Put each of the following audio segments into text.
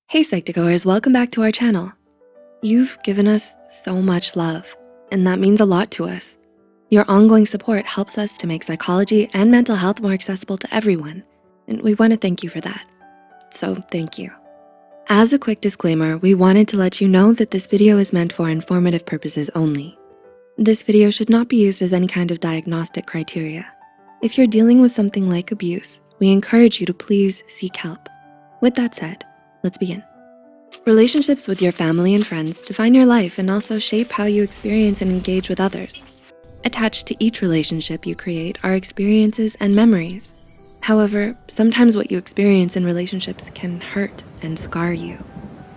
Hey Psych2Goers, welcome back to our channel. You've given us so much love, and that means a lot to us. Your ongoing support helps us to make psychology and mental health more accessible to everyone, and we wanna thank you for that. So thank you. As a quick disclaimer, we wanted to let you know that this video is meant for informative purposes only. This video should not be used as any kind of diagnostic criteria. If you're dealing with something like abuse, we encourage you to please seek help. With that said, let's begin. Relationships with your family and friends define your life and also shape how you experience and engage with others. Attached to each relationship you create are experiences and memories. However, sometimes what you experience in relationships can hurt and scar you.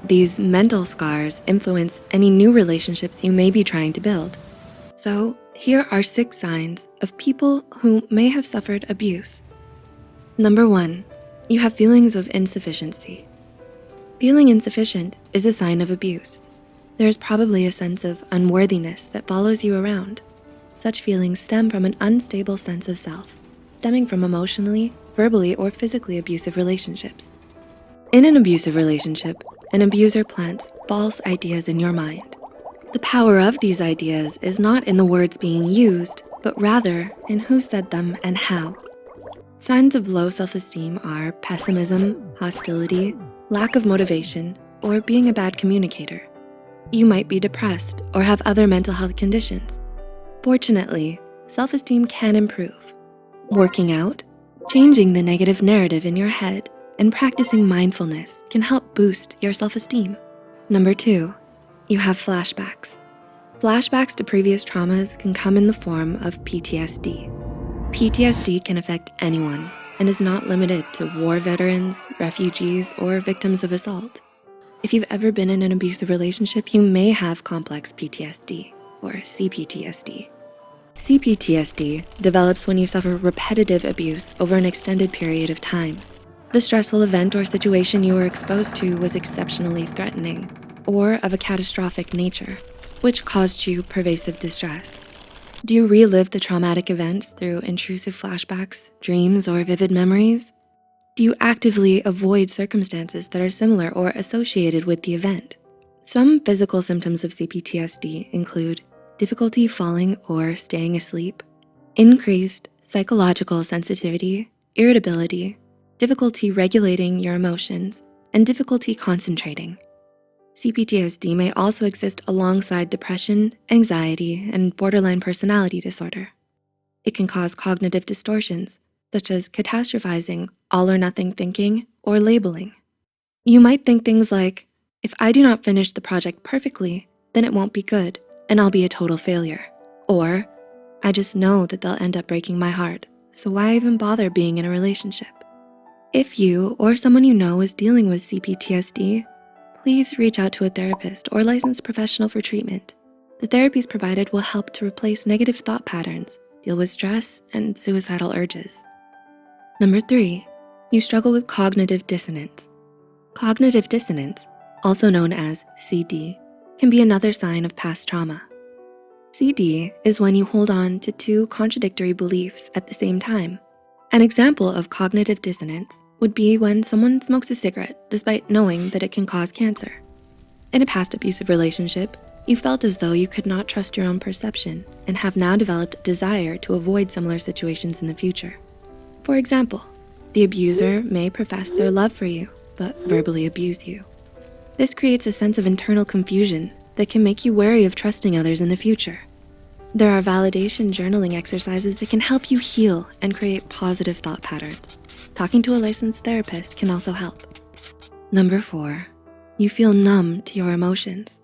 These mental scars influence any new relationships you may be trying to build. So here are 6 signs of people who may have suffered abuse. Number 1, you have feelings of insufficiency. Feeling insufficient is a sign of abuse. There is probably a sense of unworthiness that follows you around. Such feelings stem from an unstable sense of self, stemming from emotionally, verbally, or physically abusive relationships. In an abusive relationship, an abuser plants false ideas in your mind. The power of these ideas is not in the words being used, but rather in who said them and how. Signs of low self-esteem are pessimism, hostility, lack of motivation, or being a bad communicator. You might be depressed or have other mental health conditions. Fortunately, self-esteem can improve. Working out, changing the negative narrative in your head, and practicing mindfulness can help boost your self-esteem. Number 2, you have flashbacks. Flashbacks to previous traumas can come in the form of PTSD. PTSD can affect anyone and is not limited to war veterans, refugees, or victims of assault. If you've ever been in an abusive relationship, you may have complex PTSD or CPTSD. CPTSD develops when you suffer repetitive abuse over an extended period of time. The stressful event or situation you were exposed to was exceptionally threatening or of a catastrophic nature, which caused you pervasive distress. Do you relive the traumatic events through intrusive flashbacks, dreams, or vivid memories? Do you actively avoid circumstances that are similar or associated with the event? Some physical symptoms of CPTSD include difficulty falling or staying asleep, increased psychological sensitivity, irritability, difficulty regulating your emotions, and difficulty concentrating. CPTSD may also exist alongside depression, anxiety, and borderline personality disorder. It can cause cognitive distortions, such as catastrophizing, all or nothing thinking, or labeling. You might think things like, if I do not finish the project perfectly, then it won't be good and I'll be a total failure. Or, I just know that they'll end up breaking my heart, so why even bother being in a relationship? If you or someone you know is dealing with CPTSD, please reach out to a therapist or licensed professional for treatment. The therapies provided will help to replace negative thought patterns, deal with stress, and suicidal urges. Number 3, you struggle with cognitive dissonance. Cognitive dissonance, also known as CD, can be another sign of past trauma. CD is when you hold on to 2 contradictory beliefs at the same time. An example of cognitive dissonance would be when someone smokes a cigarette despite knowing that it can cause cancer. In a past abusive relationship, you felt as though you could not trust your own perception and have now developed a desire to avoid similar situations in the future. For example, the abuser may profess their love for you, but verbally abuse you. This creates a sense of internal confusion that can make you wary of trusting others in the future. There are validation journaling exercises that can help you heal and create positive thought patterns. Talking to a licensed therapist can also help. Number 4, you feel numb to your emotions.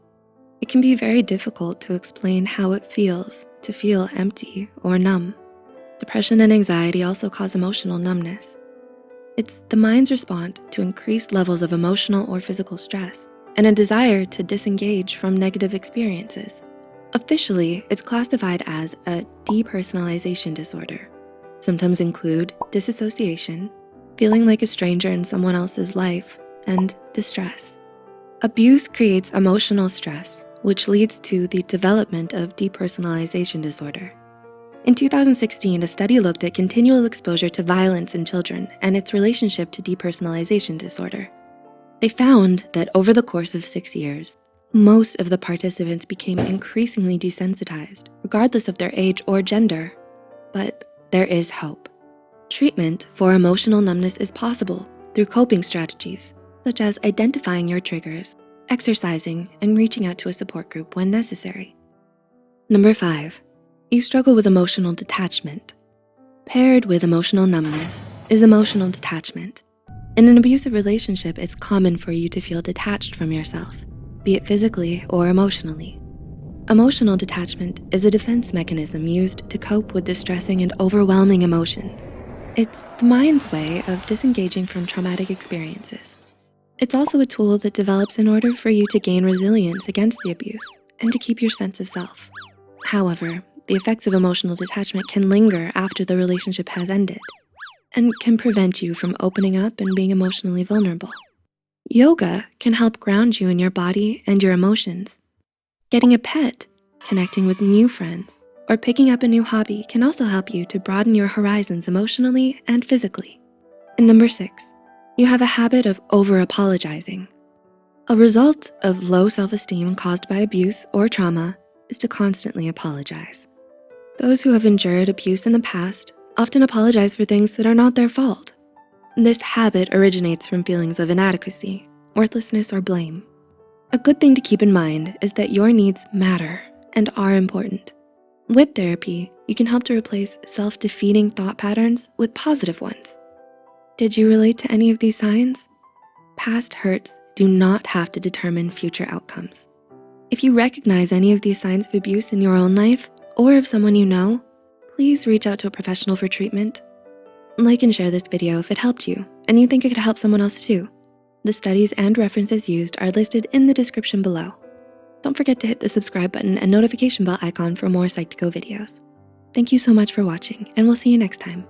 It can be very difficult to explain how it feels to feel empty or numb. Depression and anxiety also cause emotional numbness. It's the mind's response to increased levels of emotional or physical stress and a desire to disengage from negative experiences. Officially, it's classified as a depersonalization disorder. Symptoms include disassociation, feeling like a stranger in someone else's life, and distress. Abuse creates emotional stress, which leads to the development of depersonalization disorder. In 2016, a study looked at continual exposure to violence in children and its relationship to depersonalization disorder. They found that over the course of 6 years, most of the participants became increasingly desensitized, regardless of their age or gender. But there is hope. Treatment for emotional numbness is possible through coping strategies, such as identifying your triggers, exercising, and reaching out to a support group when necessary. Number 5, you struggle with emotional detachment. Paired with emotional numbness is emotional detachment. In an abusive relationship, it's common for you to feel detached from yourself, be it physically or emotionally. Emotional detachment is a defense mechanism used to cope with distressing and overwhelming emotions. It's the mind's way of disengaging from traumatic experiences. It's also a tool that develops in order for you to gain resilience against the abuse and to keep your sense of self. However, the effects of emotional detachment can linger after the relationship has ended and can prevent you from opening up and being emotionally vulnerable. Yoga can help ground you in your body and your emotions. Getting a pet, connecting with new friends, or picking up a new hobby can also help you to broaden your horizons emotionally and physically. And number 6, you have a habit of over-apologizing. A result of low self-esteem caused by abuse or trauma is to constantly apologize. Those who have endured abuse in the past often apologize for things that are not their fault. This habit originates from feelings of inadequacy, worthlessness, or blame. A good thing to keep in mind is that your needs matter and are important. With therapy, you can help to replace self-defeating thought patterns with positive ones. Did you relate to any of these signs? Past hurts do not have to determine future outcomes. If you recognize any of these signs of abuse in your own life or of someone you know, please reach out to a professional for treatment. Like and share this video if it helped you and you think it could help someone else too. The studies and references used are listed in the description below. Don't forget to hit the subscribe button and notification bell icon for more Psych2Go videos. Thank you so much for watching, and we'll see you next time.